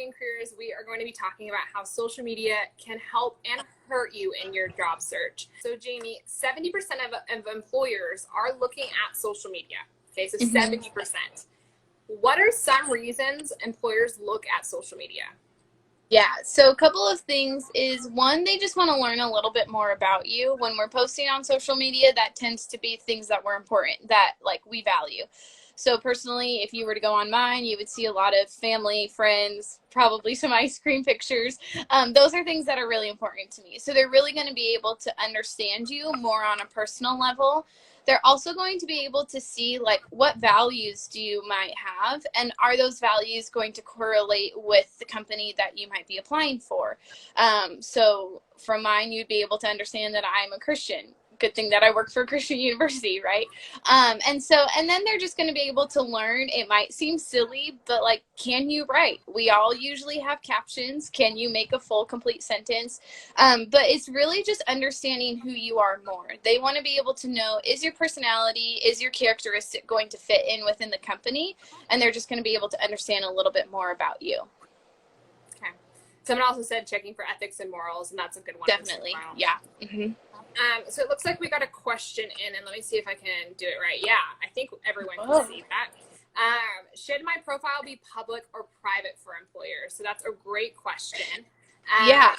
Between Careers, we are going to be talking about how social media can help and hurt you in your job search. So Jamie, 70% of employers are looking at social media. Okay, so 70%. What are some reasons employers look at social media? Yeah, so a couple of things is one, they just want to learn a little bit more about you. When we're posting on social media, that tends to be things that were important, that like we value. So personally, if you were to go on mine, you would see a lot of family, friends, probably some ice cream pictures. Those are things that are really important to me. So they're really going to be able to understand you more on a personal level. They're also going to be able to see like what values do you might have, and are those values going to correlate with the company that you might be applying for. So from mine, you'd be able to understand that I'm a Christian. Good thing that I work for a Christian university, right? And then they're just going to be able to learn. It might seem silly, but like, can you write? We all usually have captions. Can you make a full, complete sentence? But it's really just understanding who you are more. They want to be able to know, is your personality, is your characteristic going to fit in within the company? And they're just going to be able to understand a little bit more about you. Okay. Someone also said checking for ethics and morals, and that's a good one. Definitely. Yeah. So it looks like we got a question in, and let me see if I can do it right. Yeah, I think everyone can see that. Should my profile be public or private for employers? So that's a great question. Yeah.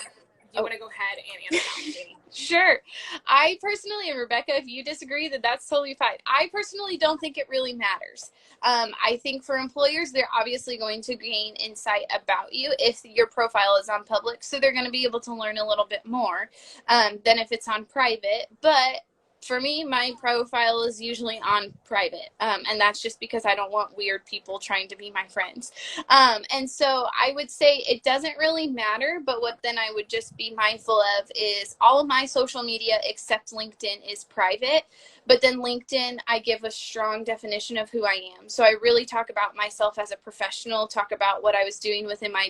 Do you want to go ahead and answer that, Jamie? Sure. I personally, and Rebecca, if you disagree, that's totally fine. I personally don't think it really matters. I think for employers, they're obviously going to gain insight about you if your profile is on public, so they're going to be able to learn a little bit more than if it's on private. But for me, my profile is usually on private, and that's just because I don't want weird people trying to be my friends. And so I would say it doesn't really matter, but what then I would just be mindful of is all of my social media except LinkedIn is private. But then LinkedIn, I give a strong definition of who I am. So I really talk about myself as a professional, talk about what I was doing within my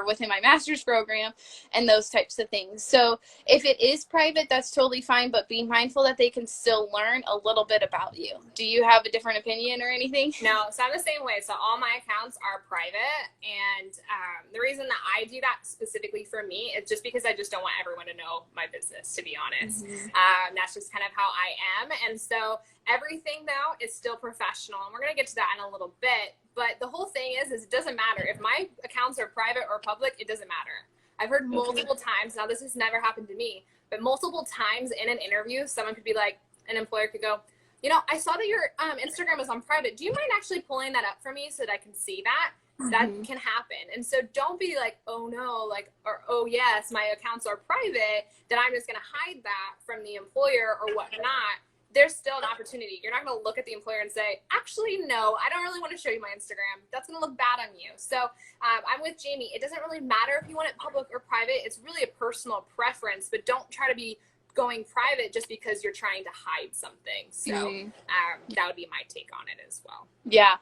within my master's program, and those types of things. So if it is private, that's totally fine, but be mindful that they can still learn a little bit about you. Do you have a different opinion or anything? No, so I'm the same way. So all my accounts are private, and the reason that I do that specifically for me is just because I just don't want everyone to know my business, to be honest. That's just kind of how I am. And so everything, though, is still professional. And we're going to get to that in a little bit. But the whole thing is it doesn't matter. If my accounts are private or public, it doesn't matter. I've heard multiple times, now this has never happened to me, but multiple times in an interview, someone could be like, an employer could go, you know, I saw that your Instagram is on private. Do you mind actually pulling that up for me so that I can see that? That can happen. And so don't be like, oh no, like, or oh yes, my accounts are private, then I'm just going to hide that from the employer or whatnot. There's still an opportunity. You're not going to look at the employer and say, actually, no, I don't really want to show you my Instagram. That's going to look bad on you. So I'm with Jamie. It doesn't really matter if you want it public or private. It's really a personal preference, but don't try to be going private just because you're trying to hide something. So that would be my take on it as well. Yeah.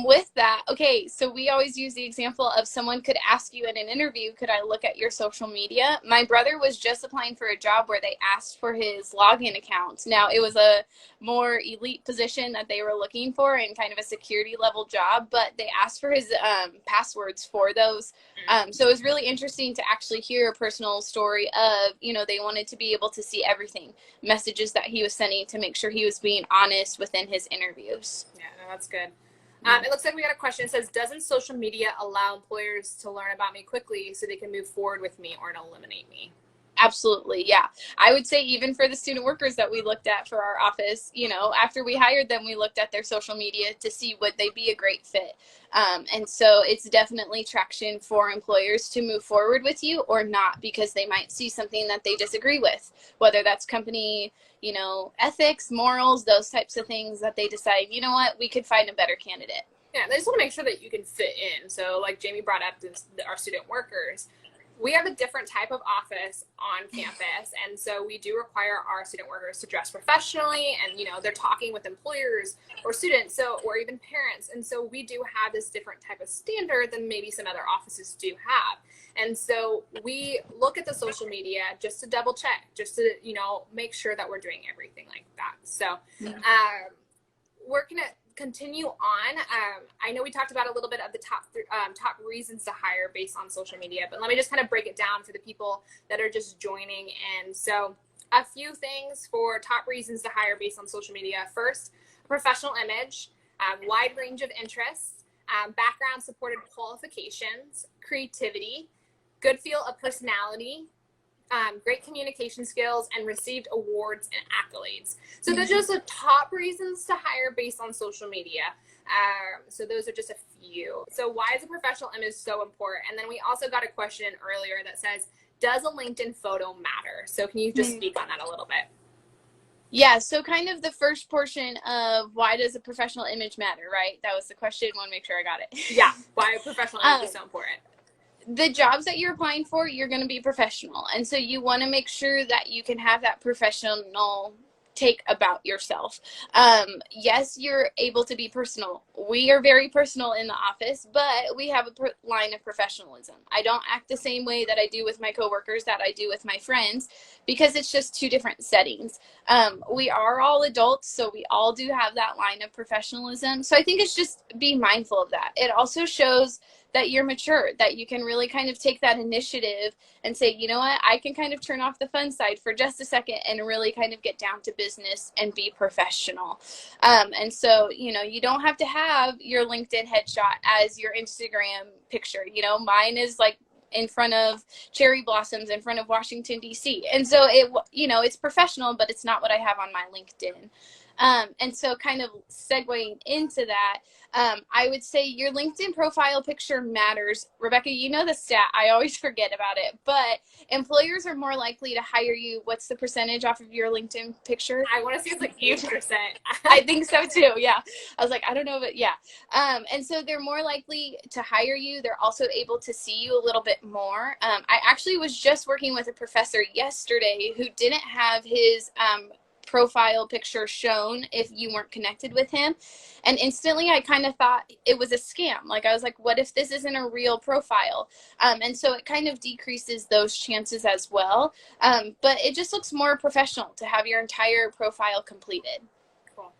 With that, okay, so we always use the example of someone could ask you in an interview, could I look at your social media? My brother was just applying for a job where they asked for his login account. Now, it was a more elite position that they were looking for and kind of a security level job, but they asked for his passwords for those. So it was really interesting to actually hear a personal story of, you know, they wanted to be able to see everything, messages that he was sending to make sure he was being honest within his interviews. Yeah, no, that's good. It looks like we got a question. It says, doesn't social media allow employers to learn about me quickly so they can move forward with me or eliminate me? Absolutely, yeah. I would say even for the student workers that we looked at for our office, you know, after we hired them, we looked at their social media to see would they be a great fit. And so it's definitely traction for employers to move forward with you or not, because they might see something that they disagree with, whether that's company, you know, ethics, morals, those types of things that they decide, you know what, we could find a better candidate. Yeah, they just want to make sure that you can fit in. So like Jamie brought up our student workers, we have a different type of office on campus, and so we do require our student workers to dress professionally, and you know, they're talking with employers or students, so or even parents, and so we do have this different type of standard than maybe some other offices do have. And so we look at the social media just to double check, just to, you know, make sure that we're doing everything like that. So we're gonna continue on, I know we talked about a little bit of the top reasons to hire based on social media, but let me just kind of break it down for the people that are just joining in. So a few things for top reasons to hire based on social media. First, a professional image, wide range of interests, background supported qualifications, creativity, good feel of personality, great communication skills, and received awards and accolades. So those are just the top reasons to hire based on social media. So those are just a few. So why is a professional image so important? And then we also got a question earlier that says, does a LinkedIn photo matter? So can you just speak on that a little bit? Yeah, so kind of the first portion of why does a professional image matter, right? That was the question. I want to make sure I got it. Yeah, why a professional image is so important. The jobs that you're applying for, you're going to be professional. And so you want to make sure that you can have that professional take about yourself. Yes, you're able to be personal. We are very personal in the office, but we have a line of professionalism. I don't act the same way that I do with my coworkers that I do with my friends, because it's just two different settings. We are all adults, so we all do have that line of professionalism. So I think it's just be mindful of that. It also shows that you're mature, that you can really kind of take that initiative and say, you know what, I can kind of turn off the fun side for just a second and really kind of get down to business and be professional. And so, you know, you don't have to have your LinkedIn headshot as your Instagram picture. You know, mine is like in front of cherry blossoms in front of Washington, D.C. And so it, you know, it's professional, but it's not what I have on my LinkedIn. And so kind of segueing into that, I would say your LinkedIn profile picture matters. Rebecca, you know the stat. I always forget about it, but employers are more likely to hire you. What's the percentage off of your LinkedIn picture? I want to say it's like 8%. I think so too. Yeah. I was like, I don't know, but yeah. And so they're more likely to hire you. They're also able to see you a little bit more. I actually was just working with a professor yesterday who didn't have his, profile picture shown if you weren't connected with him, and instantly I kind of thought it was a scam. Like, I was like, what if this isn't a real profile? And so it kind of decreases those chances as well, but it just looks more professional to have your entire profile completed. Cool.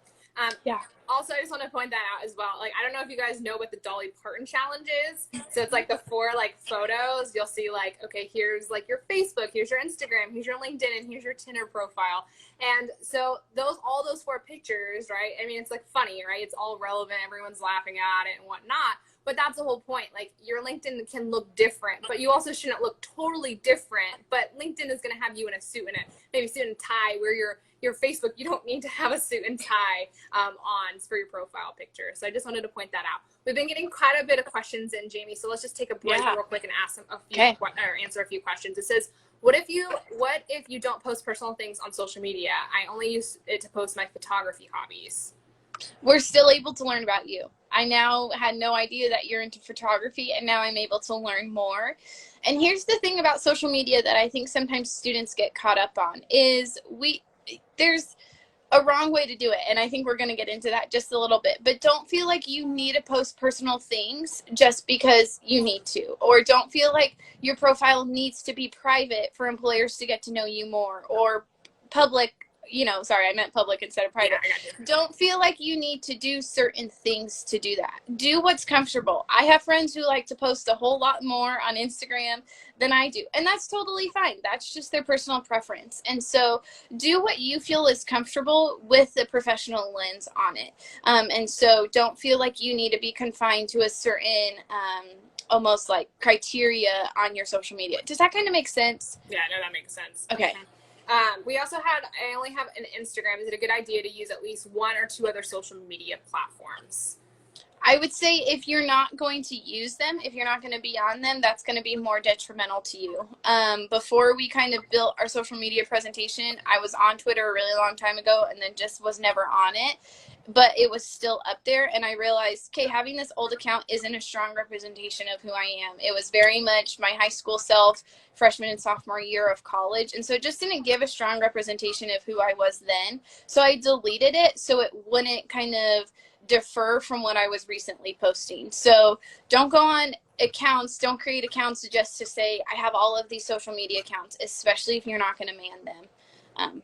Yeah. Also, I just want to point that out as well. Like, I don't know if you guys know what the Dolly Parton challenge is. So it's like the 4 like photos. You'll see like, okay, here's like your Facebook, here's your Instagram, here's your LinkedIn, and here's your Tinder profile. And so all those 4 pictures, right? I mean, it's like funny, right? It's all relevant. Everyone's laughing at it and whatnot. But that's the whole point. Like, your LinkedIn can look different, but you also shouldn't look totally different. But LinkedIn is going to have you in a suit and maybe suit and tie, where your Facebook, you don't need to have a suit and tie on for your profile picture. So I just wanted to point that out. We've been getting quite a bit of questions in, Jamie. So let's just take a break real quick and ask or answer a few questions. It says, what if you don't post personal things on social media? I only use it to post my photography hobbies. We're still able to learn about you. I now had no idea that you're into photography, and now I'm able to learn more. And here's the thing about social media that I think sometimes students get caught up on is there's a wrong way to do it, and I think we're going to get into that just a little bit. But don't feel like you need to post personal things just because you need to, or don't feel like your profile needs to be private for employers to get to know you more, or public. Sorry, I meant public instead of private. Yeah, don't feel like you need to do certain things to do that. Do what's comfortable. I have friends who like to post a whole lot more on Instagram than I do, and that's totally fine. That's just their personal preference. And so do what you feel is comfortable with the professional lens on it. And so don't feel like you need to be confined to a certain almost like criteria on your social media. Does that kind of make sense? Yeah, no, that makes sense. Okay. We also I only have an Instagram. Is it a good idea to use at least 1 or 2 other social media platforms? I would say if you're not going to use them, if you're not going to be on them, that's going to be more detrimental to you. Before we kind of built our social media presentation, I was on Twitter a really long time ago and then just was never on it. But it was still up there, and I realized, okay, having this old account isn't a strong representation of who I am. It was very much my high school self, freshman and sophomore year of college, and so it just didn't give a strong representation of who I was then. So I deleted it so it wouldn't kind of differ from what I was recently posting. So don't go on accounts, don't create accounts just to say, I have all of these social media accounts, especially if you're not going to man them.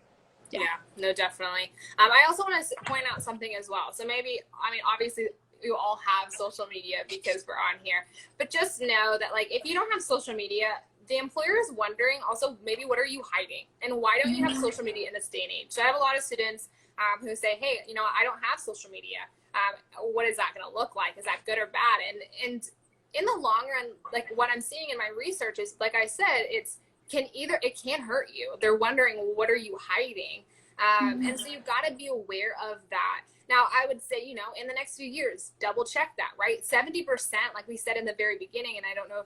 Yeah, no, definitely. I also want to point out something as well. So maybe, I mean, obviously you all have social media because we're on here, but just know that like if you don't have social media, the employer is wondering also maybe what are you hiding and why don't you have social media in this day and age? So I have a lot of students who say, hey, you know, I don't have social media. What is that going to look like? Is that good or bad? And in the long run, like what I'm seeing in my research is, like I said, it can hurt you. They're wondering, what are you hiding? And so you've got to be aware of that. Now, I would say, you know, in the next few years, double check that, right? 70%, like we said in the very beginning, and I don't know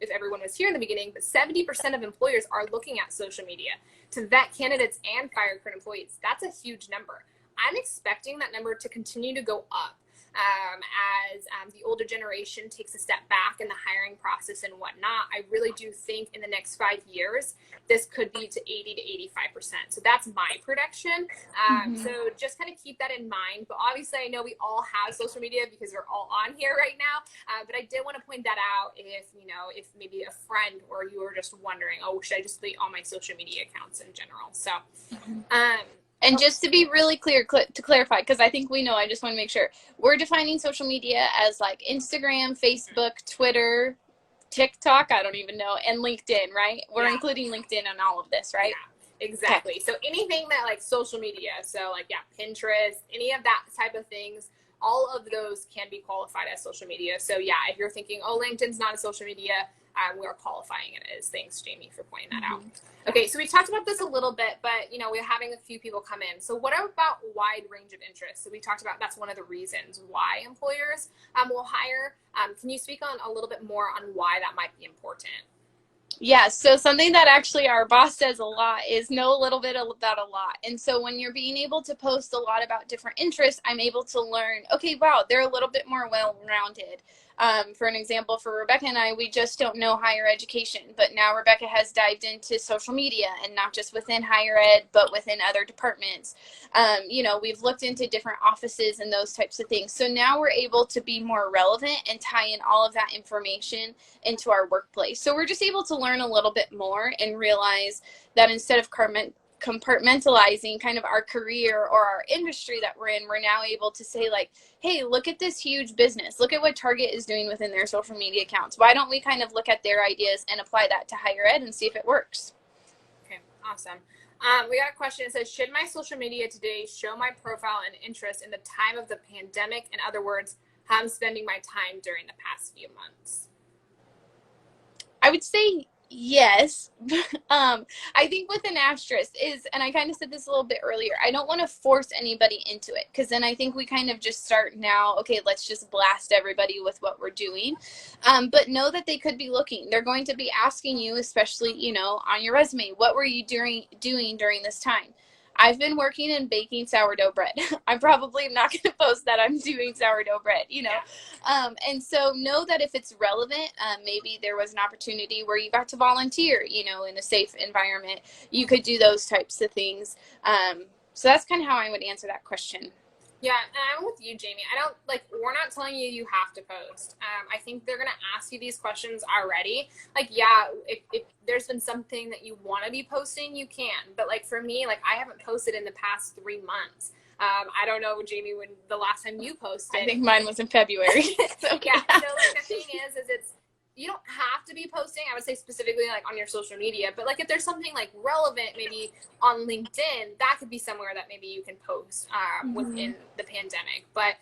if everyone was here in the beginning, but 70% of employers are looking at social media to vet candidates and fire current employees. That's a huge number. I'm expecting that number to continue to go up as the older generation takes a step back in the hiring process and whatnot. I really do think in the next 5 years, this could be to 80 to 85%. So that's my prediction. So just kind of keep that in mind. But obviously, I know we all have social media because we're all on here right now. But I did want to point that out if maybe a friend or you were just wondering, oh, should I just delete all my social media accounts in general? So, and just to be really clear, to clarify, because I think we know, I just want to make sure, we're defining social media as like Instagram, Facebook, Twitter, TikTok, I don't even know, and LinkedIn, right? We're including LinkedIn on all of this, right? Yeah, exactly. Okay. So anything that like social media, so like, Pinterest, any of that type of things, all of those can be qualified as social media. So yeah, if you're thinking, oh, LinkedIn's not a social media, we're qualifying it as. Thanks, Jamie, for pointing that out. Okay, so we talked about this a little bit, but we're having a few people come in. So what about wide range of interests? So we talked about that's one of the reasons why employers will hire. Can you speak on a little bit more on why that might be important? Yeah, so something that actually our boss says a lot is know a little bit about a lot. And so when you're being able to post a lot about different interests, I'm able to learn, okay, wow, they're a little bit more well-rounded. For an example, for Rebecca and I, we just don't know higher education, but now Rebecca has dived into social media, and not just within higher ed, but within other departments. We've looked into different offices and those types of things. So now we're able to be more relevant and tie in all of that information into our workplace. So we're just able to learn a little bit more and realize that instead of compartmentalizing kind of our career or our industry that we're in, we're now able to say like, hey, look at this huge business. Look at what Target is doing within their social media accounts. Why don't we kind of look at their ideas and apply that to higher ed and see if it works? Okay, awesome. We got a question. It says, should my social media today show my profile and interest in the time of the pandemic? In other words, how I'm spending my time during the past few months? I would say yes. I think with an asterisk is, and I kind of said this a little bit earlier, I don't want to force anybody into it, because then I think we kind of just start now, okay, let's just blast everybody with what we're doing. But know that they could be looking. They're going to be asking you, especially, on your resume, what were you doing during this time? I've been working in baking sourdough bread. I probably am not going to post that I'm doing sourdough bread, and so know that if it's relevant, maybe there was an opportunity where you got to volunteer, in a safe environment. You could do those types of things. So that's kind of how I would answer that question. Yeah, and I'm with you, Jamie. We're not telling you have to post. I think they're going to ask you these questions already. If there's been something that you want to be posting, you can. But for me, I haven't posted in the past 3 months. I don't know, Jamie, when the last time you posted. I think mine was in February. So, yeah. So the thing is you don't have to be posting, I would say specifically on your social media, but if there's something relevant, maybe on LinkedIn, that could be somewhere that maybe you can post within the pandemic. But,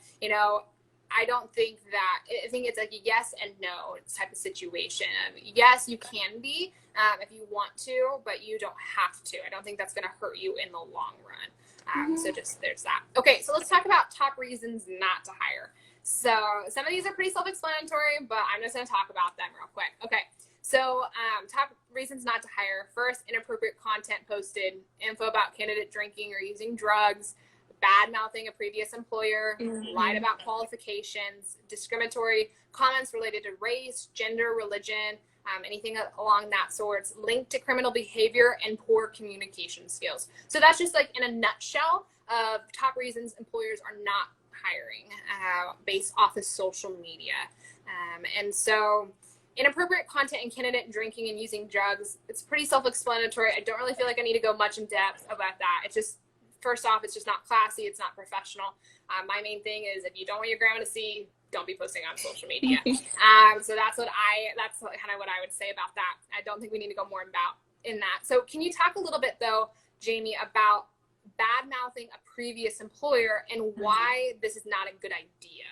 I don't think I think it's a yes and no type of situation. Yes, you can be if you want to, but you don't have to. I don't think that's going to hurt you in the long run. So just there's that. Okay, so let's talk about top reasons not to hire. So some of these are pretty self-explanatory, but I'm just going to talk about them real quick. Okay, so top reasons not to hire. First, inappropriate content posted, info about candidate drinking or using drugs, bad-mouthing a previous employer, lied about qualifications, discriminatory comments related to race, gender, religion, anything along that sort, linked to criminal behavior, and poor communication skills. So that's just in a nutshell of top reasons employers are not hiring based off of social media. And so inappropriate content and candidate drinking and using drugs. It's pretty self-explanatory. I don't really feel like I need to go much in depth about that. It's just, first off, it's just not classy. It's not professional. My main thing is, if you don't want your grandma to see, don't be posting on social media. So that's kind of what I would say about that. I don't think we need to go more in that. So can you talk a little bit though, Jamie, about bad mouthing a previous employer and why this is not a good idea?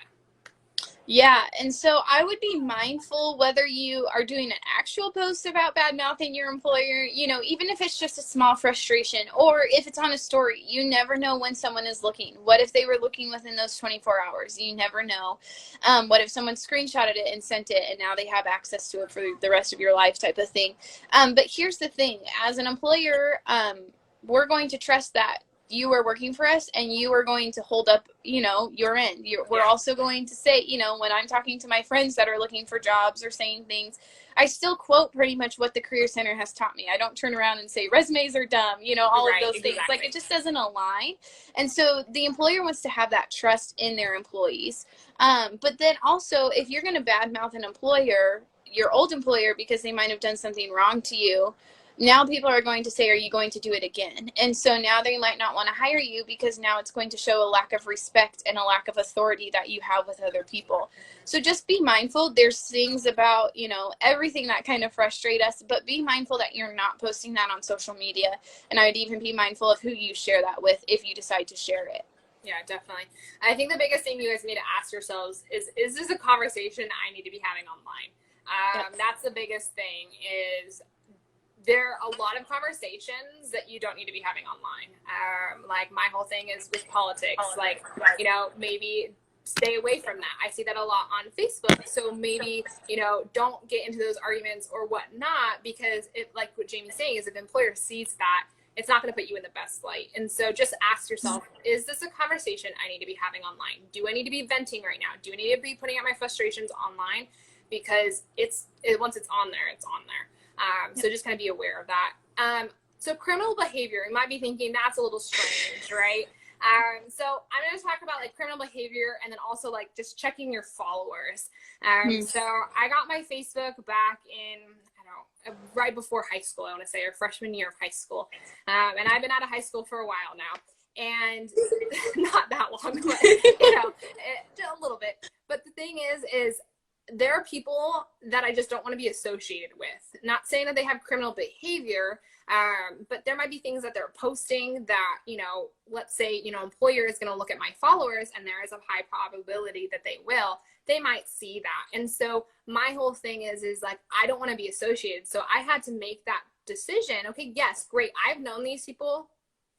Yeah, and so I would be mindful whether you are doing an actual post about bad mouthing your employer, you know, even if it's just a small frustration, or if it's on a story. You never know when someone is looking. What if they were looking within those 24 hours? You never know. What if someone screenshotted it and sent it and now they have access to it for the rest of your life, type of thing. But here's the thing. As an employer, we're going to trust that you are working for us and you are going to hold up, you know, your end. We're also going to say, you know, when I'm talking to my friends that are looking for jobs or saying things, I still quote pretty much what the Career Center has taught me. I don't turn around and say resumes are dumb, you know, all of those things. Like, it just doesn't align. And so the employer wants to have that trust in their employees. But then also, if you're going to badmouth an employer, your old employer, because they might have done something wrong to you, now people are going to say, are you going to do it again? And so now they might not want to hire you, because now it's going to show a lack of respect and a lack of authority that you have with other people. So just be mindful. There's things about, you know, everything that kind of frustrate us, but be mindful that you're not posting that on social media. And I would even be mindful of who you share that with if you decide to share it. Yeah, definitely. I think the biggest thing you guys need to ask yourselves is this a conversation I need to be having online? Yep. That's the biggest thing. Is there are a lot of conversations that you don't need to be having online. Like, my whole thing is with politics. Like, you know, maybe stay away from that. I see that a lot on Facebook. So maybe, you know, don't get into those arguments or whatnot, because it, like what Jamie's saying, is if the employer sees that, it's not going to put you in the best light. And so just ask yourself, is this a conversation I need to be having online? Do I need to be venting right now? Do I need to be putting out my frustrations online? Because once it's on there, it's on there. So just kind of be aware of that. So criminal behavior, you might be thinking that's a little strange, right? So I'm going to talk about like criminal behavior, and then also like just checking your followers. So I got my Facebook back in, I don't know, right before high school, I want to say, or freshman year of high school. And I've been out of high school for a while now, and not that long, but, you know, a little bit. But the thing is there are people that I just don't want to be associated with. Not saying that they have criminal behavior, but there might be things that they're posting that, you know, let's say, you know, employer is going to look at my followers, and there is a high probability that they might see that. And so my whole thing is like, I don't want to be associated. So I had to make that decision. Okay, yes, great. I've known these people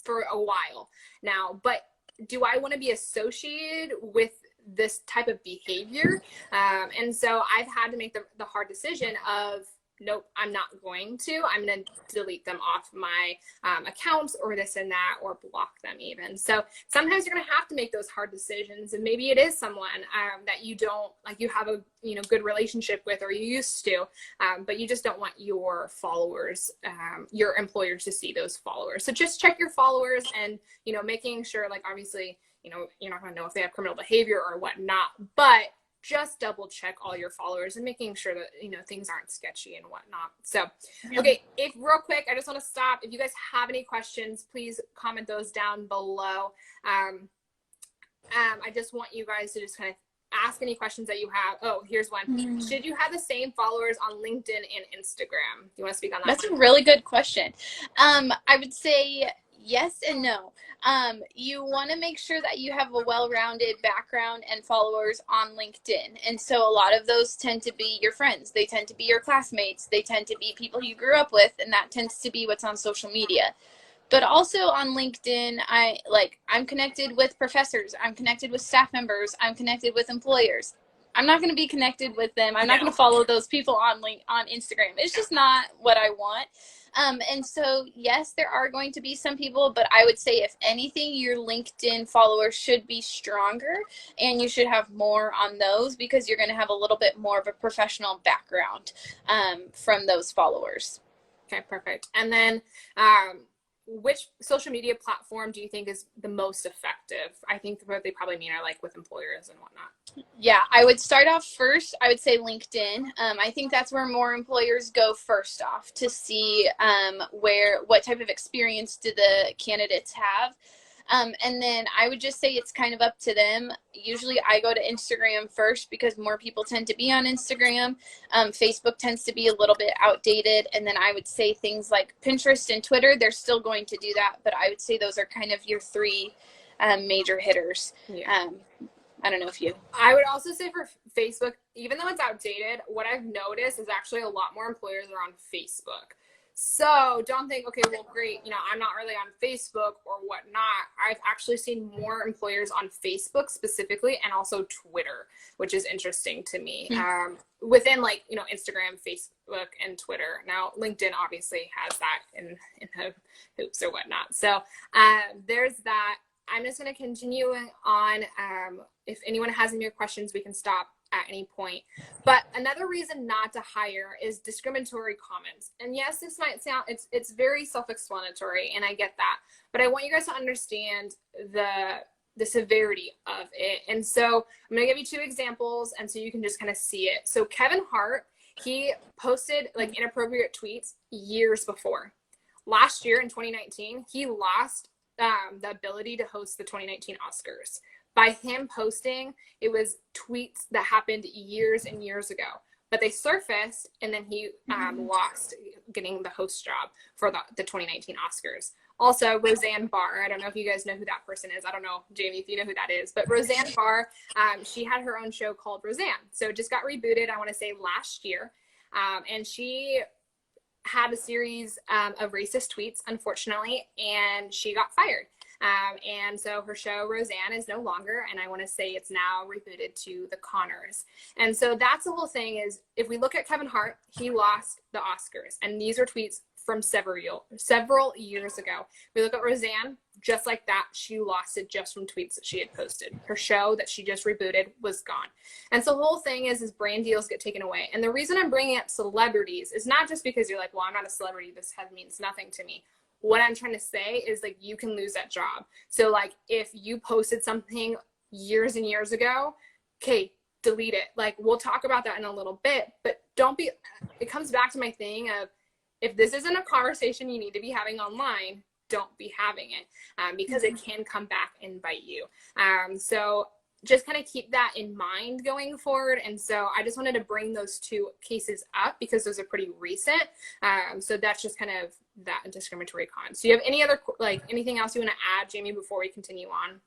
for a while now, but do I want to be associated with this type of behavior? And so I've had to make the hard decision of, nope, I'm not going to. I'm going to delete them off my accounts, or this and that, or block them even. So sometimes you're going to have to make those hard decisions, and maybe it is someone that you don't, like, you have a, you know, good relationship with, or you used to, but you just don't want your followers, your employers, to see those followers. So just check your followers, and, you know, making sure, like, obviously, you know, you're not going to know if they have criminal behavior or whatnot, but just double check all your followers and making sure that, you know, things aren't sketchy and whatnot. So, okay, if real quick, I just want to stop. If you guys have any questions, please comment those down below. I just want you guys to just kind of ask any questions that you have. Oh, here's one. Should you have the same followers on LinkedIn and Instagram? Do you want to speak on that? That's a really good question. I would say yes and no. You want to make sure that you have a well-rounded background and followers on LinkedIn. And so a lot of those tend to be your friends. They tend to be your classmates. They tend to be people you grew up with, and that tends to be what's on social media. But also on LinkedIn, I'm connected with professors. I'm connected with staff members. I'm connected with employers. I'm not going to be connected with them. I'm not going to follow those people on Instagram. It's just not what I want. And so, yes, there are going to be some people, but I would say, if anything, your LinkedIn followers should be stronger, and you should have more on those, because you're going to have a little bit more of a professional background from those followers. Okay, perfect. And then which social media platform do you think is the most effective? I think what they probably mean are like with employers and whatnot. Yeah, I would start off first. I would say LinkedIn. I think that's where more employers go first off to see what type of experience do the candidates have. And then I would just say it's kind of up to them. Usually I go to Instagram first because more people tend to be on Instagram. Facebook tends to be a little bit outdated. And then I would say things like Pinterest and Twitter, they're still going to do that. But I would say those are kind of your three major hitters. Yeah. I don't know if you. I would also say for Facebook, even though it's outdated, what I've noticed is actually a lot more employers are on Facebook. So don't think, okay, well, great, I'm not really on Facebook or whatnot. I've actually seen more employers on Facebook specifically, and also Twitter, which is interesting to me. Within like, Instagram, Facebook, and Twitter. Now, LinkedIn obviously has that in the hoops or whatnot. So there's that. I'm just going to continue on. If anyone has any more questions, we can stop at any point. But another reason not to hire is discriminatory comments. And yes, this might sound, it's very self-explanatory, and I get that. But I want you guys to understand the severity of it. And so I'm going to give you 2 examples, and so you can just kind of see it. So Kevin Hart, he posted like inappropriate tweets years before. Last year in 2019, he lost the ability to host the 2019 Oscars. By him posting, it was tweets that happened years and years ago, but they surfaced, and then he lost getting the host job for the 2019 Oscars. Also, Roseanne Barr, I don't know if you guys know who that person is. I don't know, Jamie, if you know who that is, but Roseanne Barr, she had her own show called Roseanne. So it just got rebooted, I want to say last year, and she had a series of racist tweets, unfortunately, and she got fired. And so her show Roseanne is no longer, and I want to say it's now rebooted to The Conners. And so that's the whole thing is, if we look at Kevin Hart, he lost the Oscars, and these are tweets from several years ago. We look at Roseanne, just like that, she lost it just from tweets that she had posted. Her show that she just rebooted was gone. And so the whole thing is brand deals get taken away. And the reason I'm bringing up celebrities is not just because you're like, well, I'm not a celebrity, this means nothing to me. What I'm trying to say is, like, you can lose that job. So like, if you posted something years and years ago, okay, delete it. Like, we'll talk about that in a little bit, but it comes back to my thing of, if this isn't a conversation you need to be having online, don't be having it, because it can come back and bite you. So just kind of keep that in mind going forward. And so I just wanted to bring those 2 cases up because those are pretty recent. So that's just kind of that discriminatory comment. So you have any other, like, anything else you want to add, Jamie, before we continue on?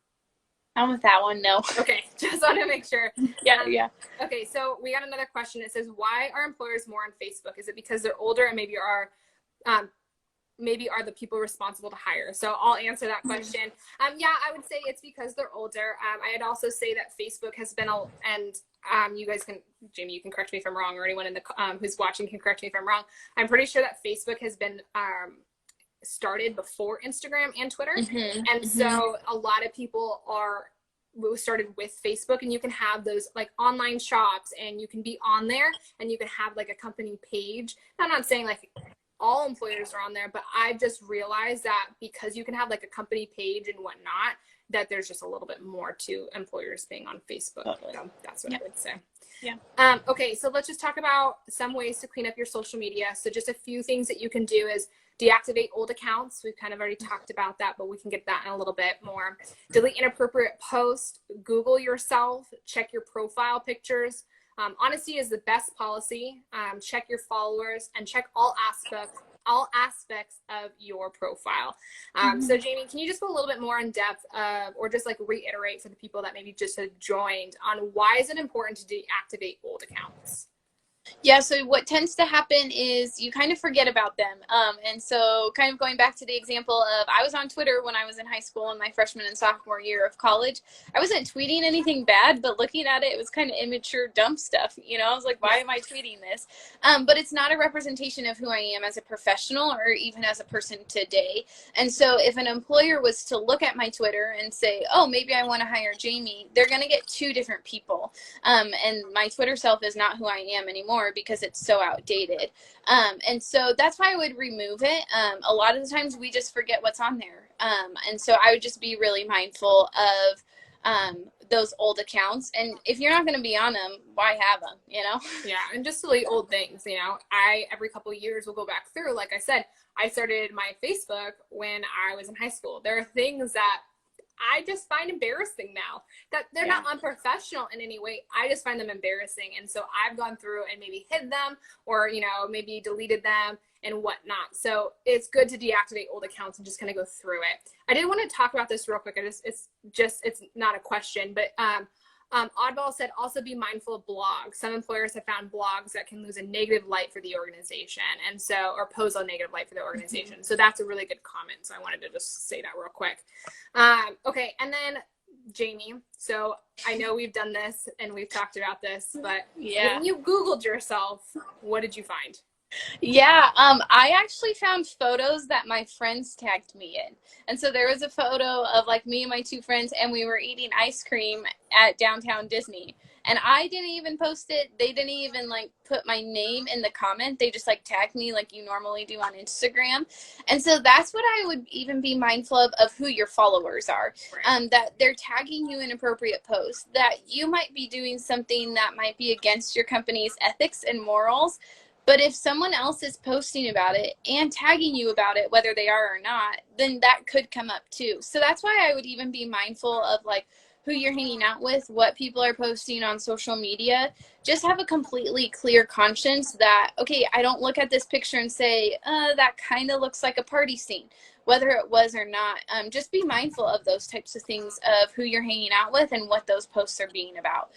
I'm with that one, no. Okay, just want to make sure. Yeah. Okay, so we got another question. It says, why are employers more on Facebook? Is it because they're older and maybe are the people responsible to hire? So I'll answer that question. Yeah, I would say it's because they're older. I'd also say that Facebook has been, you guys can, Jamie, you can correct me if I'm wrong, or anyone in the who's watching can correct me if I'm wrong. I'm pretty sure that Facebook has been started before Instagram and Twitter. So a lot of people started with Facebook, and you can have those like online shops, and you can be on there, and you can have like a company page. I'm not saying like all employers are on there, but I've just realized that because you can have like a company page and whatnot, that there's just a little bit more to employers being on Facebook. So that's what I would say. Yeah. Okay, so let's just talk about some ways to clean up your social media. So just a few things that you can do is deactivate old accounts. We've kind of already talked about that, but we can get that in a little bit more. Delete inappropriate posts. Google yourself. Check your profile pictures. Honesty is the best policy. Check your followers and check all aspects of your profile. So Jamie, can you just go a little bit more in depth or just like reiterate for the people that maybe just have joined on why is it important to deactivate old accounts? Yeah, so what tends to happen is you kind of forget about them. And so kind of going back to the example of, I was on Twitter when I was in high school in my freshman and sophomore year of college. I wasn't tweeting anything bad, but looking at it, it was kind of immature, dumb stuff. I was like, why am I tweeting this? But it's not a representation of who I am as a professional or even as a person today. And so if an employer was to look at my Twitter and say, oh, maybe I want to hire Jamie, they're going to get 2 different people. And my Twitter self is not who I am anymore. anymore because it's so outdated. And so that's why I would remove it. A lot of the times we just forget what's on there. And so I would just be really mindful of those old accounts. And if you're not going to be on them, why have them, you know? Yeah, and just delete old things, you know. I, every couple of years, will go back through. Like I said, I started my Facebook when I was in high school. There are things that I just find embarrassing now, that they're not unprofessional in any way. I just find them embarrassing. And so I've gone through and maybe hid them, or, you know, maybe deleted them and whatnot. So it's good to deactivate old accounts and just kind of go through it. I did want to talk about this real quick. It's not a question, but Oddball said, also be mindful of blogs. Some employers have found blogs that can lose a negative light for the organization, and so, or pose a negative light for the organization. So that's a really good comment. So I wanted to just say that real quick. Okay, and then Jamie. So I know we've done this and we've talked about this, but when you Googled yourself, what did you find? Yeah, I actually found photos that my friends tagged me in. And so there was a photo of like me and my two friends, and we were eating ice cream at downtown Disney. And I didn't even post it. They didn't even like put my name in the comment. They just like tagged me like you normally do on Instagram. And so that's what I would even be mindful of who your followers are. Right. That they're tagging you in appropriate posts, that you might be doing something that might be against your company's ethics and morals. But if someone else is posting about it and tagging you about it, whether they are or not, then that could come up too. So that's why I would even be mindful of like who you're hanging out with, what people are posting on social media. Just have a completely clear conscience that, okay, I don't look at this picture and say, that kind of looks like a party scene, whether it was or not. Just be mindful of those types of things, of who you're hanging out with and what those posts are being about.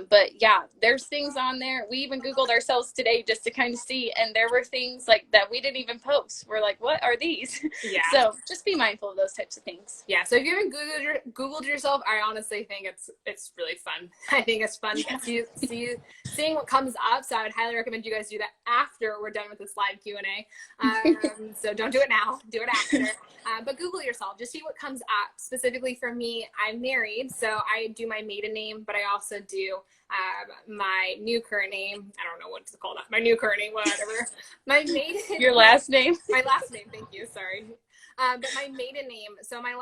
But yeah, there's things on there. We even Googled ourselves today just to kind of see, and there were things like that we didn't even post. We're like, what are these? Yeah. So just be mindful of those types of things. Yeah. So if you haven't Googled yourself, I honestly think it's really fun. I think it's fun seeing what comes up. So I would highly recommend you guys do that after we're done with this live Q&A. So don't do it now. Do it after. But Google yourself. Just see what comes up. Specifically for me, I'm married, so I do my maiden name, but I also do my new current name. I don't know what to call that. My new current name, whatever. My maiden. Your last name. My last name. Thank you. Sorry. But my maiden name. So my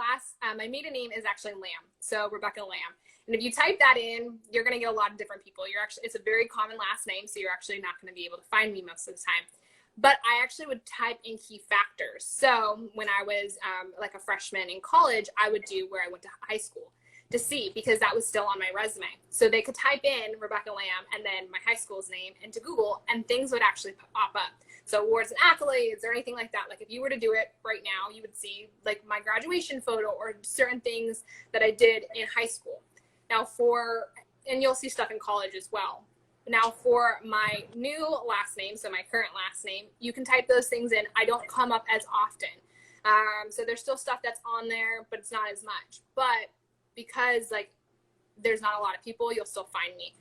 maiden name is actually Lamb. So Rebecca Lamb. And if you type that in, you're going to get a lot of different people. It's a very common last name, so you're actually not going to be able to find me most of the time. But I actually would type in key factors. So when I was like a freshman in college, I would do where I went to high school to see, because that was still on my resume. So they could type in Rebecca Lamb and then my high school's name into Google, and things would actually pop up. So awards and accolades or anything like that. Like if you were to do it right now, you would see like my graduation photo or certain things that I did in high school. Now and you'll see stuff in college as well. Now for my new last name, so my current last name, you can type those things in. I don't come up as often. So there's still stuff that's on there, but it's not as much. But because like there's not a lot of people, you'll still find me.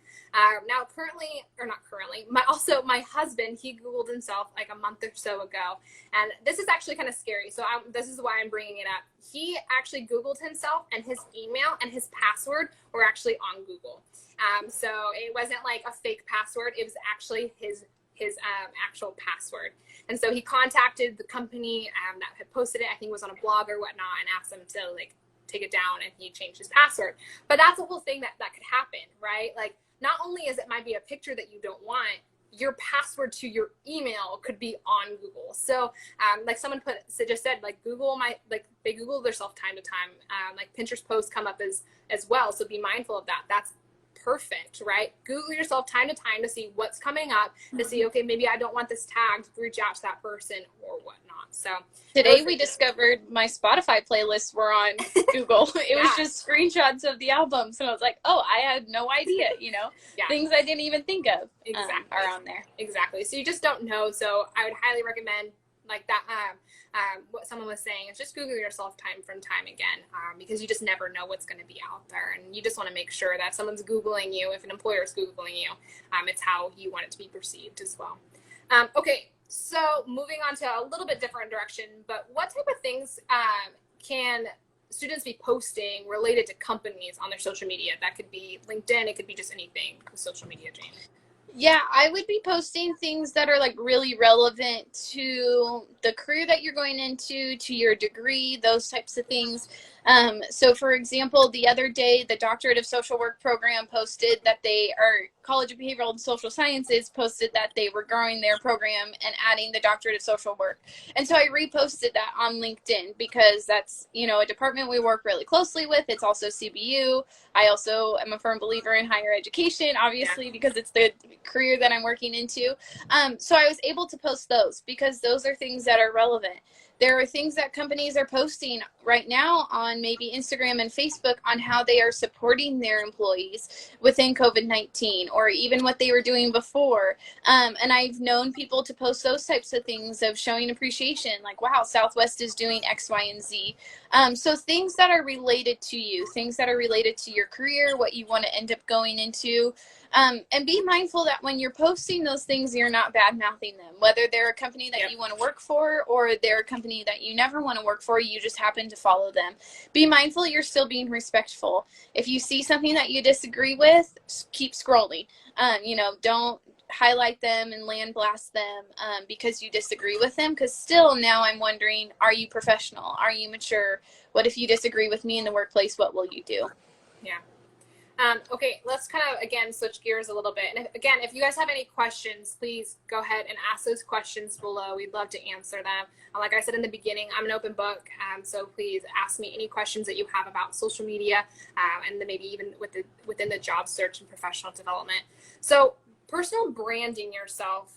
Now my husband, he Googled himself like a month or so ago. And this is actually kind of scary. So this is why I'm bringing it up. He actually Googled himself, and his email and his password were actually on Google. So it wasn't like a fake password. It was actually his actual password. And so he contacted the company that had posted it. I think it was on a blog or whatnot, and asked them to like take it down, and he changed his password. But that's the whole thing that could happen, right? Like not only might be a picture that you don't want, your password to your email could be on Google. So like someone just said, like they Google themselves time to time. Like Pinterest posts come up as well. So be mindful of that. That's perfect, right? Google yourself time to time to see what's coming up, to see, okay, maybe I don't want this tagged, reach out to that person or whatnot. So today we discovered my Spotify playlists were on Google. It was just screenshots of the albums, and I was like, oh, I had no idea, things I didn't even think of are on there. Exactly. So you just don't know. So I would highly recommend like that. What someone was saying is just Google yourself from time again, because you just never know what's going to be out there, and you just want to make sure that if someone's Googling you, if an employer is Googling you, it's how you want it to be perceived as well. Okay, so moving on to a little bit different direction, but what type of things can students be posting related to companies on their social media? That could be LinkedIn, it could be just anything with social media, Jane. Yeah, I would be posting things that are like really relevant to the career that you're going into, to your degree, those types of things. So for example, the other day, the Doctorate of Social Work program posted that they are College of Behavioral and Social Sciences posted that they were growing their program and adding the Doctorate of Social Work. And so I reposted that on LinkedIn because that's, you know, a department we work really closely with. It's also CBU. I also am a firm believer in higher education, obviously, because it's the career that I'm working into. So I was able to post those because those are things that are relevant. There are things that companies are posting right now on maybe Instagram and Facebook on how they are supporting their employees within COVID-19 or even what they were doing before. And I've known people to post those types of things of showing appreciation, like, wow, Southwest is doing X, Y, and Z. So things that are related to you, things that are related to your career, what you want to end up going into. And be mindful that when you're posting those things, you're not bad mouthing them, whether they're a company that you want to work for or they're a company that you never want to work for, you just happen to follow them. Be mindful you're still being respectful. If you see something that you disagree with, keep scrolling. You know, don't highlight them and land blast them because you disagree with them, because still now I'm wondering, are you professional? Are you mature? What if you disagree with me in the workplace? What will you do? Yeah. Okay, let's kind of, again, switch gears a little bit. And if you guys have any questions, please go ahead and ask those questions below. We'd love to answer them. Like I said in the beginning, I'm an open book, so please ask me any questions that you have about social media and then maybe even within the job search and professional development. So personal branding yourself,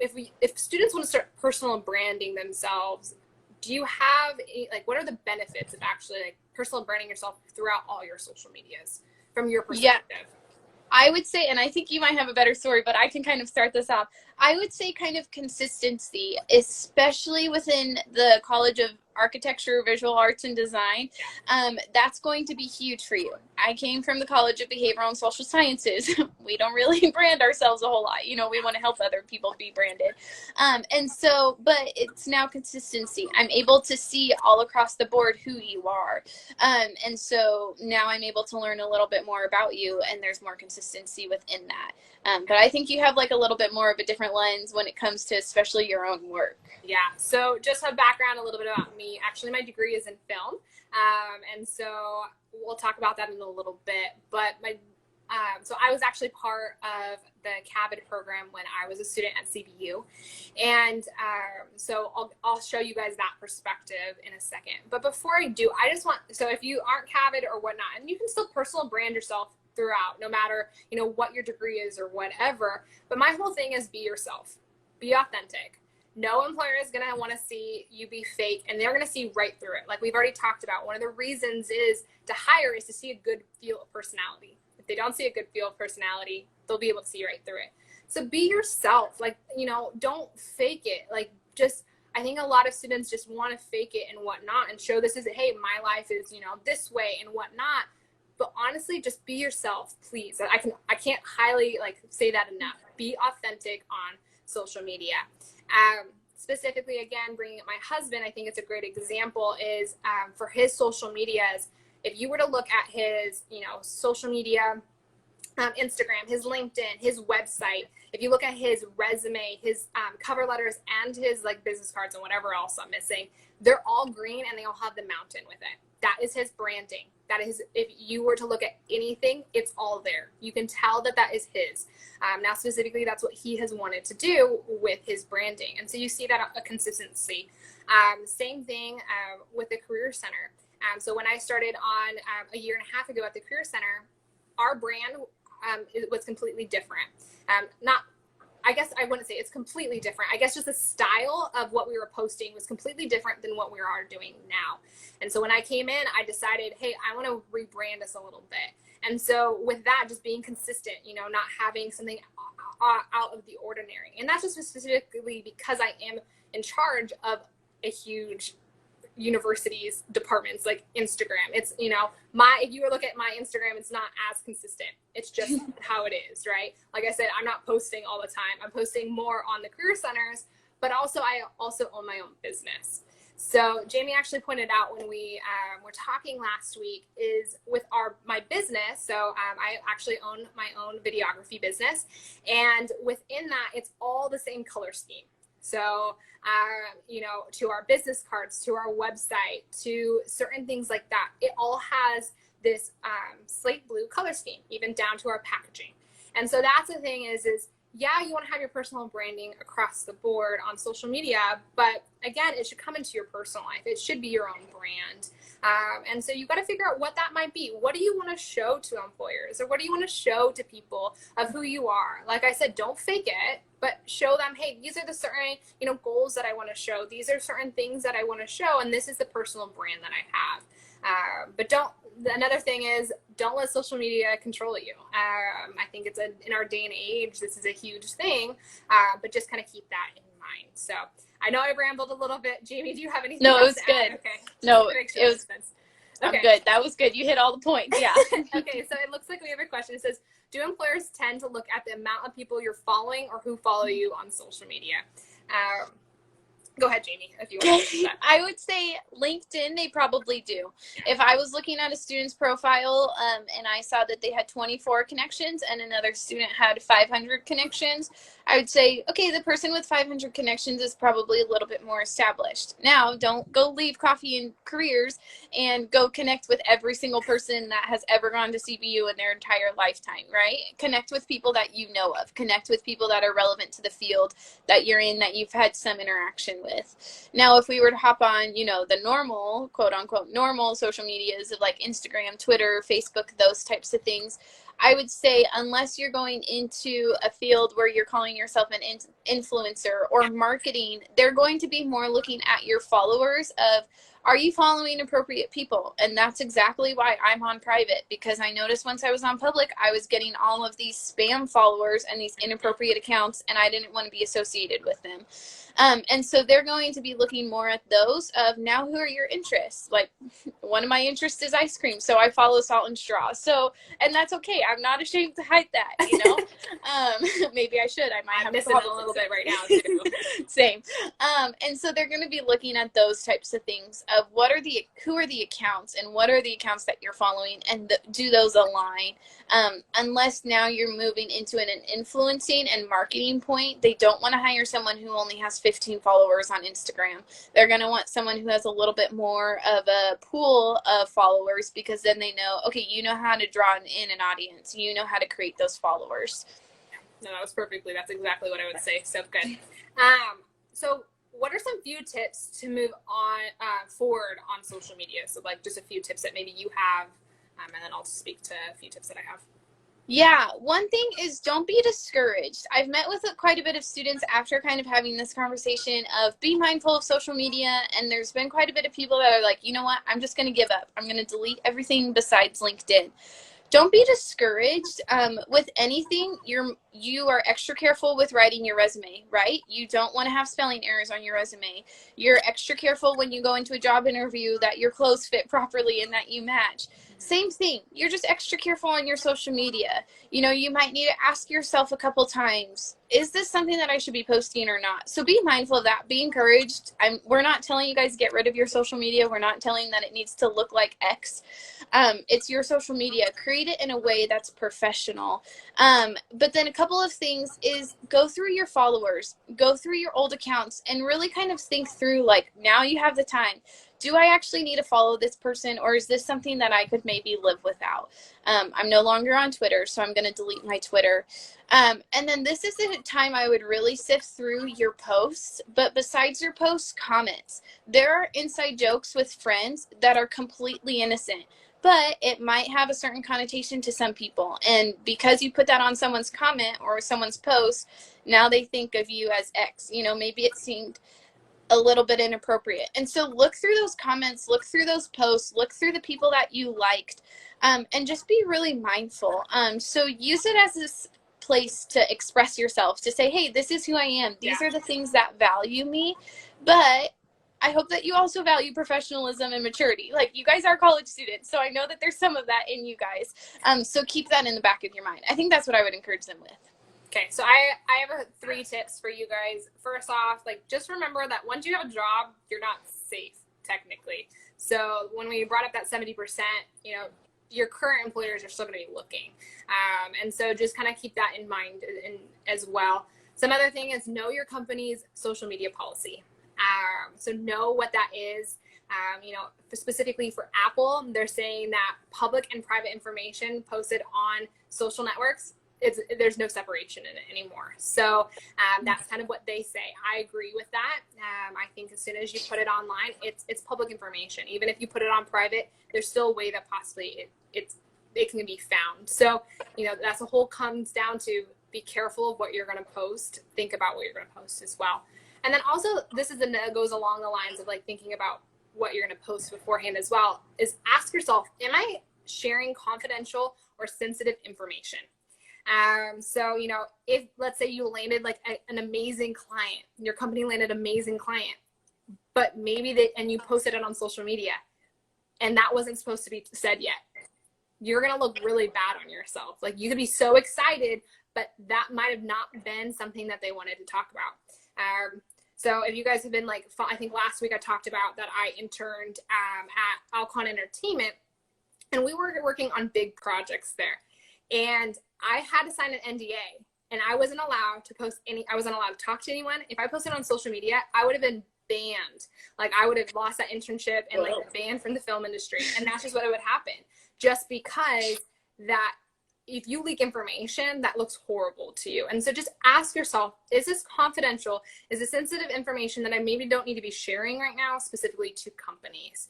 if students want to start personal branding themselves, do you have what are the benefits of actually personal branding yourself throughout all your social medias from your perspective? Yeah, I would say, and I think you might have a better story, but I can kind of start this off. I would say kind of consistency, especially within the College of Architecture, Visual Arts, and Design. That's going to be huge for you. I came from the College of Behavioral and Social Sciences. We don't really brand ourselves a whole lot. You know, we want to help other people be branded. And so, but it's now consistency. I'm able to see all across the board who you are. And so now I'm able to learn a little bit more about you, and there's more consistency within that. But I think you have like a little bit more of a different lens when it comes to especially your own work. Yeah, so just a background a little bit about me. Actually, my degree is in film, and so we'll talk about that in a little bit. But so I was actually part of the CABID program when I was a student at CBU, and so I'll show you guys that perspective in a second. But before I do, I just want, so if you aren't CABID or whatnot, and you can still personal brand yourself throughout, no matter what your degree is or whatever. But my whole thing is be yourself, be authentic. No employer is going to want to see you be fake, and they're going to see right through it. Like we've already talked about, one of the reasons is to hire is to see a good feel of personality. If they don't see a good feel of personality, they'll be able to see right through it. So be yourself. Like, don't fake it. Like, just, I think a lot of students just want to fake it and whatnot and show this is, hey, my life is, this way and whatnot. But honestly, just be yourself, please. I can't highly say that enough. Be authentic on social media. Specifically, again, bringing up my husband, I think it's a great example is for his social medias. If you were to look at his, social media, Instagram, his LinkedIn, his website, if you look at his resume, his cover letters, and his business cards and whatever else I'm missing, they're all green and they all have the mountain with it. That is his branding. That is, if you were to look at anything, it's all there. You can tell that is his. Now, specifically, that's what he has wanted to do with his branding. And so you see that a consistency. Same thing with the Career Center. So when I started on a year and a half ago at the Career Center, our brand it was completely different. I guess I wouldn't say it's completely different. I guess just the style of what we were posting was completely different than what we are doing now. And so when I came in, I decided, hey, I want to rebrand us a little bit. And so with that, just being consistent, not having something out of the ordinary. And that's just specifically because I am in charge of a huge universities departments like Instagram. It's, if you look at my Instagram, it's not as consistent. It's just how it is, right? Like I said, I'm not posting all the time. I'm posting more on the Career Centers, but also I also own my own business. So Jamie actually pointed out when we were talking last week is with my business. So I actually own my own videography business, and within that, it's all the same color scheme. So to our business cards, to our website, to certain things like that, it all has this slate blue color scheme, even down to our packaging. And so that's the thing is yeah, you want to have your personal branding across the board on social media, but again, it should come into your personal life. It should be your own brand. And so you got to figure out what that might be. What do you want to show to employers, or what do you want to show to people of who you are? Like I said, don't fake it, but show them, hey, these are the certain, goals that I want to show. These are certain things that I want to show. And this is the personal brand that I have. But another thing is, don't let social media control you. I think in our day and age, this is a huge thing, but just kind of keep that in mind. So I know I rambled a little bit. Jamie, do you have anything No, it else was to good. add? Okay. No, sure it was sense. I'm Okay. good. That was good. You hit all the points. Yeah. Okay, so it looks like we have a question. It says, do employers tend to look at the amount of people you're following or who follow you on social media? Go ahead, Jamie, if you want to answer that. I would say LinkedIn, they probably do. If I was looking at a student's profile and I saw that they had 24 connections and another student had 500 connections, I would say, okay, the person with 500 connections is probably a little bit more established. Now, don't go leave Coffee and Careers and go connect with every single person that has ever gone to CBU in their entire lifetime, right? Connect with people that you know of. Connect with people that are relevant to the field that you're in, that you've had some interaction with. Now, if we were to hop on, the normal, quote unquote, normal social medias of like Instagram, Twitter, Facebook, those types of things, I would say unless you're going into a field where you're calling yourself an influencer or marketing, they're going to be more looking at your followers of, are you following appropriate people? And that's exactly why I'm on private, because I noticed once I was on public, I was getting all of these spam followers and these inappropriate accounts, and I didn't want to be associated with them. And so they're going to be looking more at those of, now who are your interests? Like, one of my interests is ice cream, so I follow Salt and Straw. So, and that's okay. I'm not ashamed to hide that, maybe I should. I might have missing a little bit right now too. Same. And so they're going to be looking at those types of things of who are the accounts and what are the accounts that you're following, and do those align? Unless now you're moving into an influencing and marketing point, they don't want to hire someone who only has 15 followers on Instagram. They're going to want someone who has a little bit more of a pool of followers, because then they know, okay, you know how to draw in an audience. You know how to create those followers. No, that was that's exactly what I would say. So good. So what are some few tips to move on forward on social media? So like just a few tips that maybe you have, and then I'll speak to a few tips that I have. Yeah, one thing is, don't be discouraged. I've met with quite a bit of students after kind of having this conversation of be mindful of social media, and there's been quite a bit of people that are like, you know what, I'm just going to give up. I'm going to delete everything besides LinkedIn. Don't be discouraged. With anything, you are extra careful with writing your resume, right? You don't want to have spelling errors on your resume. You're extra careful when you go into a job interview that your clothes fit properly and that you match. Same thing. You're just extra careful on your social media. You might need to ask yourself a couple times, is this something that I should be posting or not? So be mindful of that. Be encouraged. We're not telling you guys get rid of your social media. We're not telling that it needs to look like X. It's your social media. Create it in a way that's professional. But then a couple of things is, go through your followers, go through your old accounts, and really kind of think through, like, now you have the time. Do I actually need to follow this person, or is this something that I could maybe live without? I'm no longer on Twitter, so I'm going to delete my Twitter. And then this is the time I would really sift through your posts. But besides your posts, comments. There are inside jokes with friends that are completely innocent, but it might have a certain connotation to some people. And because you put that on someone's comment or someone's post, now they think of you as X. Maybe it seemed a little bit inappropriate. And so look through those comments, look through those posts, look through the people that you liked, and just be really mindful. So use it as this place to express yourself, to say, hey, this is who I am. These are the things that value me. But I hope that you also value professionalism and maturity. Like, you guys are college students, so I know that there's some of that in you guys. So keep that in the back of your mind. I think that's what I would encourage them with. Okay, so I have 3 tips for you guys. First off, like, just remember that once you have a job, you're not safe technically. So when we brought up that 70%, you know, your current employers are still going to be looking, and so just kind of keep that in mind as well. Some other thing is know your company's social media policy. So know what that is. You know, specifically for Apple, they're saying that public and private information posted on social networks, there's no separation in it anymore. So that's kind of what they say. I agree with that. I think as soon as you put it online, it's public information. Even if you put it on private, there's still a way that possibly it can be found. So, you know, that's the whole comes down to be careful of what you're going to post. Think about what you're going to post as well. And then also, this goes along the lines of like thinking about what you're going to post beforehand as well, is ask yourself, am I sharing confidential or sensitive information? So, you know, if let's say you landed like an amazing client, your company landed an amazing client, but maybe and you posted it on social media and that wasn't supposed to be said yet, you're going to look really bad on yourself. Like, you could be so excited, but that might have not been something that they wanted to talk about. So if you guys have been like, I think last week I talked about that I interned at Alcon Entertainment, and we were working on big projects there. And I had to sign an NDA, and I wasn't allowed to post I wasn't allowed to talk to anyone. If I posted on social media, I would have been banned. Like, I would have lost that internship and like banned from the film industry. And that's just what would happen. Just because that if you leak information, that looks horrible to you. And so just ask yourself, is this confidential? Is this sensitive information that I maybe don't need to be sharing right now, specifically to companies?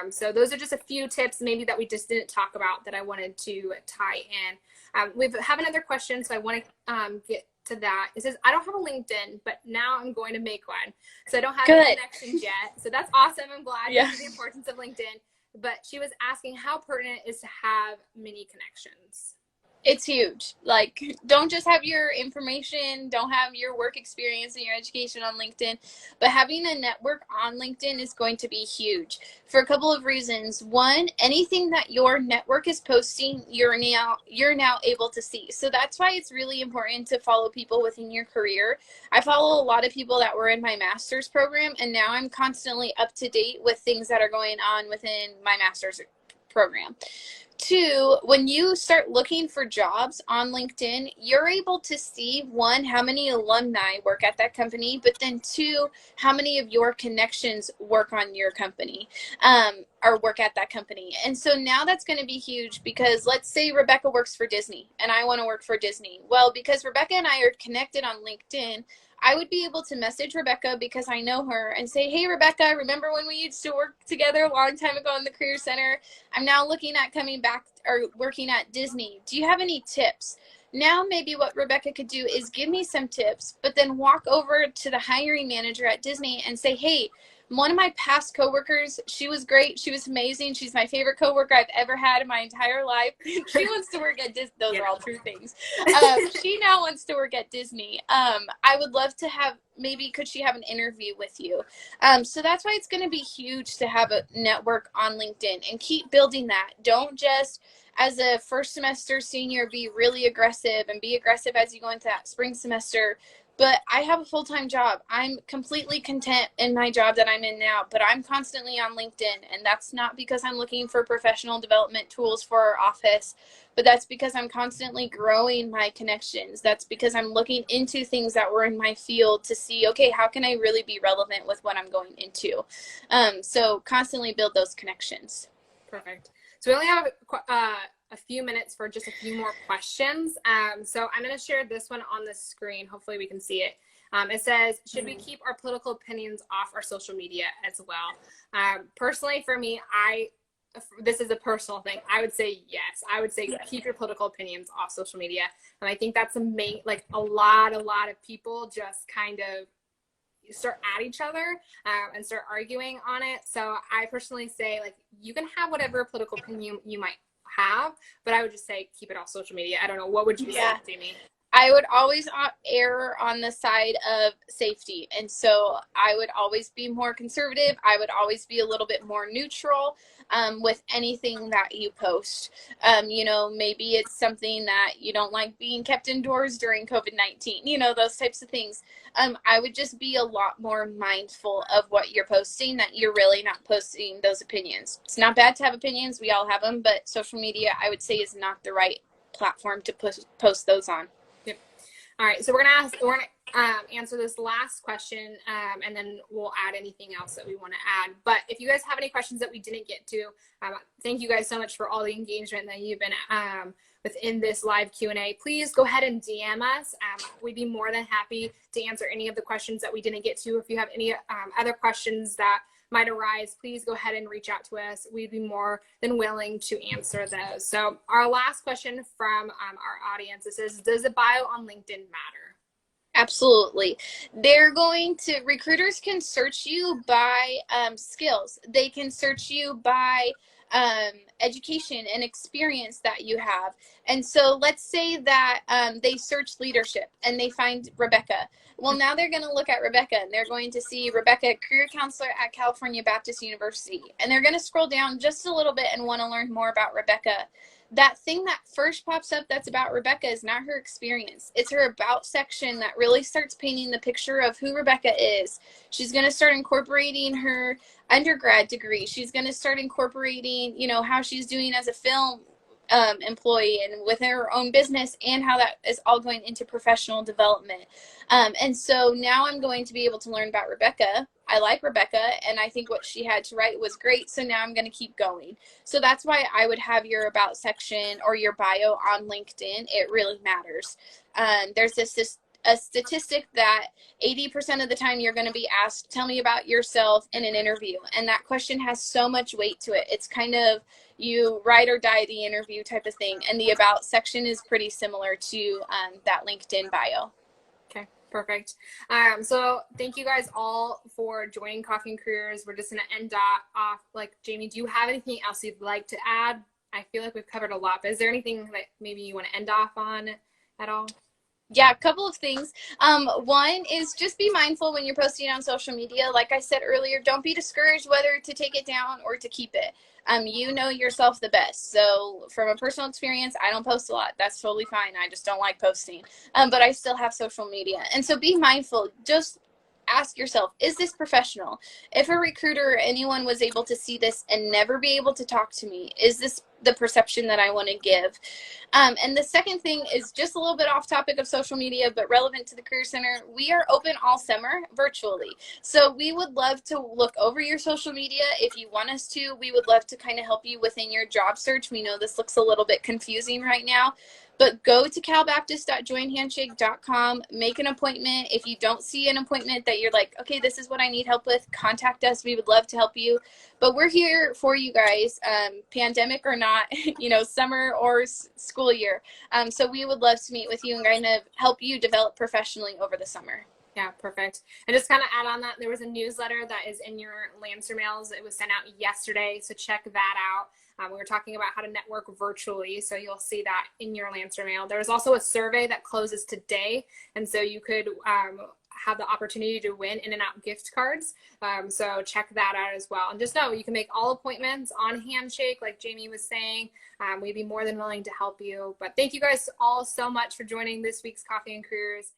So those are just a few tips maybe that we just didn't talk about that I wanted to tie in. We have another question, so I want to get to that. It says, I don't have a LinkedIn, but now I'm going to make one. So I don't have any connections yet. So that's awesome. I'm glad you see the importance of LinkedIn. But she was asking how pertinent it is to have many connections. It's huge. Like, don't just have your information, don't have your work experience and your education on LinkedIn, but having a network on LinkedIn is going to be huge for a couple of reasons. One, anything that your network is posting, you're now able to see. So that's why it's really important to follow people within your career. I follow a lot of people that were in my master's program, and now I'm constantly up to date with things that are going on within my master's program. 2, when you start looking for jobs on LinkedIn, you're able to see, 1, how many alumni work at that company, but then 2, how many of your connections work on your company, or work at that company. And so now that's going to be huge, because let's say Rebecca works for Disney and I want to work for Disney. Well, because Rebecca and I are connected on LinkedIn, I would be able to message Rebecca because I know her and say, hey, Rebecca, remember when we used to work together a long time ago in the Career Center? I'm now looking at coming back or working at Disney. Do you have any tips? Now maybe what Rebecca could do is give me some tips, but then walk over to the hiring manager at Disney and say, hey, one of my past coworkers, she was great. She was amazing. She's my favorite coworker I've ever had in my entire life. She wants to work at Disney. Those are all true things. She now wants to work at Disney. I would love to have, maybe could she have an interview with you? So that's why it's going to be huge to have a network on LinkedIn, and keep building that. Don't just, as a first semester senior, be really aggressive and be aggressive as you go into that spring semester. But I have a full-time job. I'm completely content in my job that I'm in now, but I'm constantly on LinkedIn, and that's not because I'm looking for professional development tools for our office, but that's because I'm constantly growing my connections. That's because I'm looking into things that were in my field to see, okay, how can I really be relevant with what I'm going into? So constantly build those connections. Perfect. So we only have a few minutes for just a few more questions. So I'm going to share this one on the screen. Hopefully we can see it. It says, should we keep our political opinions off our social media as well? Personally, for me, this is a personal thing. I would say yes. I would say keep your political opinions off social media. And I think that's a lot of people just kind of start at each other and start arguing on it. So I personally say, like, you can have whatever political opinion you might have, but I would just say keep it off social media. I don't know. What would you say, Jamie? I would always err on the side of safety. And so I would always be more conservative. I would always be a little bit more neutral with anything that you post. Maybe it's something that you don't like being kept indoors during COVID-19, those types of things. I would just be a lot more mindful of what you're posting, that you're really not posting those opinions. It's not bad to have opinions. We all have them, but social media, I would say, is not the right platform to post those on. Yep. All right. So we're gonna answer this last question, and then we'll add anything else that we want to add. But if you guys have any questions that we didn't get to, thank you guys so much for all the engagement that you've been within this live Q&A. Please go ahead and DM us. We'd be more than happy to answer any of the questions that we didn't get to. If you have any other questions that might arise, please go ahead and reach out to us. We'd be more than willing to answer those. So our last question from our audience, it says, does a bio on LinkedIn matter? Absolutely. Recruiters can search you by skills. They can search you by education and experience that you have. And so let's say that they search leadership and they find Rebecca. Well, now they're going to look at Rebecca and they're going to see Rebecca, career counselor at California Baptist University. And they're going to scroll down just a little bit and want to learn more about Rebecca. That thing that first pops up that's about Rebecca is not her experience. It's her about section that really starts painting the picture of who Rebecca is. She's going to start incorporating her undergrad degree. She's going to start incorporating, how she's doing as a film employee and with her own business, and how that is all going into professional development. And so now I'm going to be able to learn about Rebecca. I like Rebecca, and I think what she had to write was great, so now I'm going to keep going. So that's why I would have your about section or your bio on LinkedIn. It really matters. There's a statistic that 80% of the time you're going to be asked, tell me about yourself in an interview. And that question has so much weight to it. It's kind of you ride or die the interview type of thing. And the about section is pretty similar to that LinkedIn bio. Okay, perfect. So thank you guys all for joining Coffee and Careers. We're just going to end off. Jamie, do you have anything else you'd like to add? I feel like we've covered a lot, but is there anything that maybe you want to end off on at all? Yeah, a couple of things. One is just be mindful when you're posting on social media. Like I said earlier, don't be discouraged whether to take it down or to keep it. You know yourself the best. So from a personal experience, I don't post a lot. That's totally fine. I just don't like posting. But I still have social media. And so be mindful. Just ask yourself, is this professional? If a recruiter or anyone was able to see this and never be able to talk to me, is this the perception that I want to give? And the second thing is just a little bit off topic of social media, but relevant to the Career Center. We are open all summer virtually. So we would love to look over your social media. If you want us to, we would love to kind of help you within your job search. We know this looks a little bit confusing right now, but go to calbaptist.joinhandshake.com, make an appointment. If you don't see an appointment that you're like, okay, this is what I need help with, contact us. We would love to help you. But we're here for you guys, pandemic or not, summer or school year. So we would love to meet with you and kind of help you develop professionally over the summer. Yeah, perfect. And just kind of add on that, there was a newsletter that is in your Lancer mails. It was sent out yesterday, so check that out. We were talking about how to network virtually, so you'll see that in your Lancer mail. There's also a survey that closes today, and so you could have the opportunity to win In-N-Out gift cards. So check that out as well. And just know you can make all appointments on Handshake, like Jamie was saying. We'd be more than willing to help you. But thank you guys all so much for joining this week's Coffee and Careers.